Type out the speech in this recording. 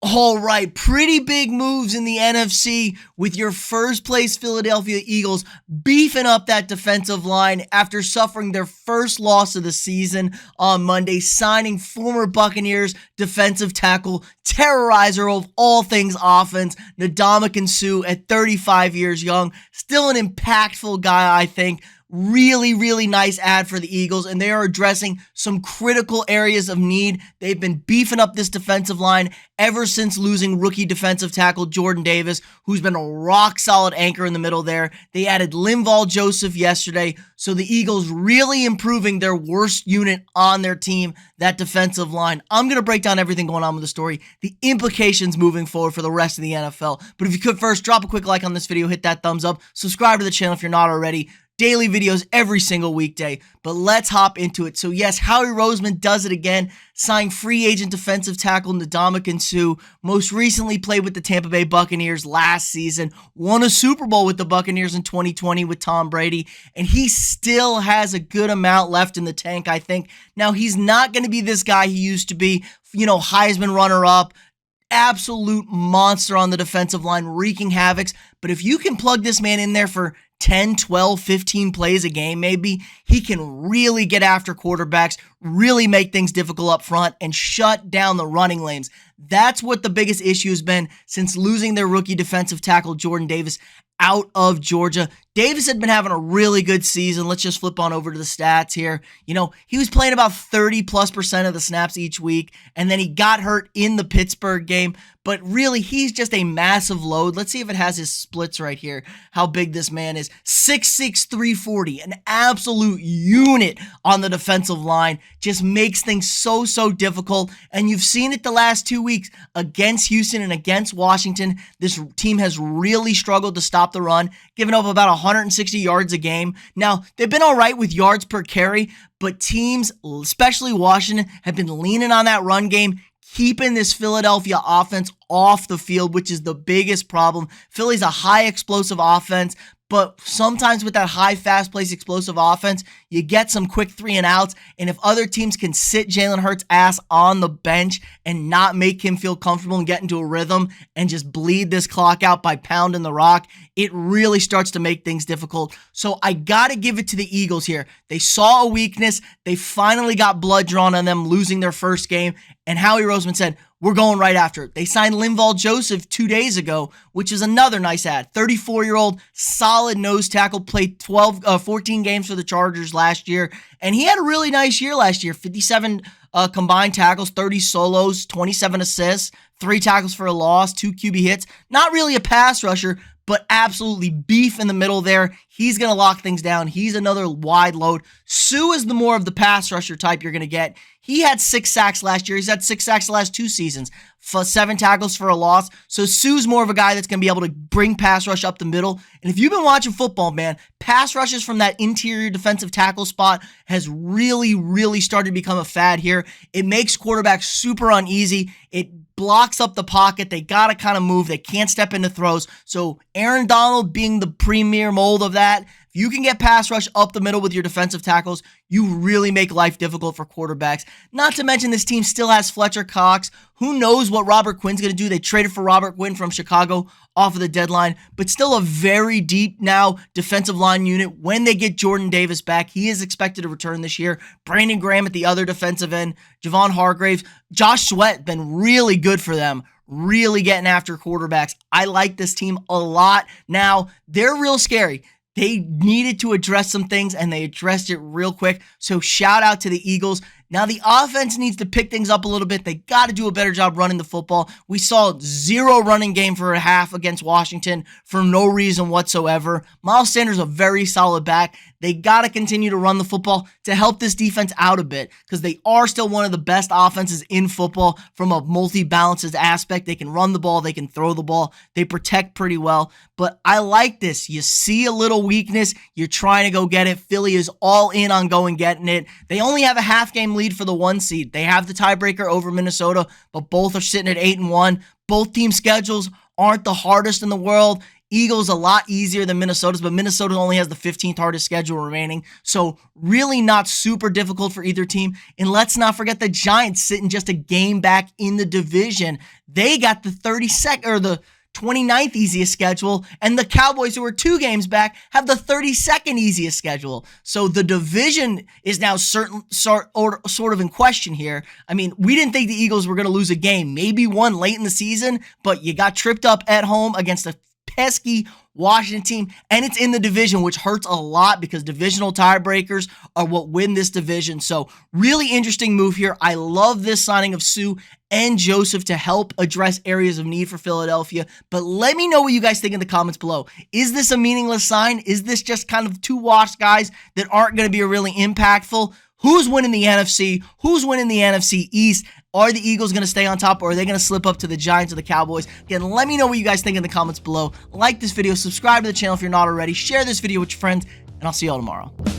All right, pretty big moves in the NFC with your first place Philadelphia Eagles beefing up that defensive line after suffering their first loss of the season on Monday, signing former Buccaneers defensive tackle, terrorizer of all things offense, Ndamukong Suh at 35 years young. Still an impactful guy, I think. Really nice ad for the Eagles, and they are addressing some critical areas of need. They've been beefing up this defensive line ever since losing rookie defensive tackle Jordan Davis, who's been a rock-solid anchor in the middle there. They added Linval Joseph yesterday, so the Eagles really improving their worst unit on their team, that defensive line. I'm going to break down everything going on with the story, the implications moving forward for the rest of the NFL. But if you could first, drop a quick like on this video, hit that thumbs up, subscribe to the channel if you're not already. Daily videos every single weekday, but let's hop into it. So yes, Howie Roseman does it again, signed free agent defensive tackle Ndamukong Suh, most recently played with the Tampa Bay Buccaneers last season, won a Super Bowl with the Buccaneers in 2020 with Tom Brady, and he still has a good amount left in the tank, I think. Now, he's not going to be this guy he used to be, Heisman runner-up, absolute monster on the defensive line, wreaking havocs, but if you can plug this man in there for 10, 12, 15 plays a game maybe, he can really get after quarterbacks, really make things difficult up front, and shut down the running lanes. That's what the biggest issue has been since losing their rookie defensive tackle Jordan Davis out of Georgia. Davis had been having a really good season. Let's just flip on over to the stats here. He was playing about 30+% of the snaps each week, and then he got hurt in the Pittsburgh game. But really, he's just a massive load. Let's see if it has his splits right here, how big this man is. 6'6", 340, an absolute unit on the defensive line. Just makes things so difficult. And you've seen it the last 2 weeks against Houston and against Washington. This team has really struggled to stop the run, giving up about 160 yards a game. Now, they've been all right with yards per carry, but teams, especially Washington, have been leaning on that run game, keeping this Philadelphia offense off the field, which is the biggest problem. Philly's a high explosive offense, but sometimes with that high, fast-paced, explosive offense, you get some quick 3-and-outs, and if other teams can sit Jalen Hurts' ass on the bench and not make him feel comfortable and get into a rhythm and just bleed this clock out by pounding the rock, it really starts to make things difficult. So I got to give it to the Eagles here. They saw a weakness. They finally got blood drawn on them losing their first game, and Howie Roseman said, we're going right after it. They signed Linval Joseph 2 days ago, which is another nice ad. 34-year-old, solid nose tackle, played 14 games for the Chargers last year, and he had a really nice year last year. 57 combined tackles, 30 solos, 27 assists, 3 tackles for a loss, 2 QB hits. Not really a pass rusher, but absolutely beef in the middle there. He's going to lock things down. He's another wide load. Suh is the more of the pass rusher type you're going to get. He had 6 sacks last year. He's had 6 sacks the last 2 seasons. 7 tackles for a loss. So Suh's more of a guy that's going to be able to bring pass rush up the middle. And if you've been watching football, man, pass rushes from that interior defensive tackle spot has really started to become a fad here. It makes quarterbacks super uneasy. It blocks up the pocket. They got to kind of move. They can't step into throws. So Aaron Donald being the premier mold of that, if you can get pass rush up the middle with your defensive tackles, you really make life difficult for quarterbacks. Not to mention this team still has Fletcher Cox. Who knows what Robert Quinn's going to do? They traded for Robert Quinn from Chicago off of the deadline, but still a very deep now defensive line unit. When they get Jordan Davis back, he is expected to return this year. Brandon Graham at the other defensive end, Javon Hargraves, Josh Sweat been really good for them. Really getting after quarterbacks. I like this team a lot. Now, they're real scary. They needed to address some things, and they addressed it real quick. So shout out to the Eagles. Now, the offense needs to pick things up a little bit. They got to do a better job running the football. We saw 0 running game for a half against Washington for no reason whatsoever. Miles Sanders a very solid back. They got to continue to run the football to help this defense out a bit because they are still one of the best offenses in football from a multi-balances aspect. They can run the ball. They can throw the ball. They protect pretty well. But I like this. You see a little weakness. You're trying to go get it. Philly is all in on going getting it. They only have a half-game lead for the 1 seed. They have the tiebreaker over Minnesota, but both are sitting at 8-1. Both team schedules aren't the hardest in the world. Eagles a lot easier than Minnesota's, but Minnesota only has the 15th hardest schedule remaining. So really not super difficult for either team. And let's not forget the Giants sitting just a game back in the division. They got the 32nd or the 29th easiest schedule, and the Cowboys, who are 2 games back, have the 32nd easiest schedule. So the division is now sort of in question here. I mean, we didn't think the Eagles were going to lose a game, maybe one late in the season, but you got tripped up at home against a pesky Washington team, and it's in the division, which hurts a lot because divisional tiebreakers are what win this division. So really interesting move here. I love this signing of Suh and Joseph to help address areas of need for Philadelphia. But let me know what you guys think in the comments below. Is this a meaningless sign? Is this just kind of 2 washed guys that aren't going to be really impactful? Who's winning the NFC? Who's winning the NFC East? Are the Eagles going to stay on top, or are they going to slip up to the Giants or the Cowboys? Again, let me know what you guys think in the comments below. Like this video, subscribe to the channel if you're not already, share this video with your friends, and I'll see you all tomorrow.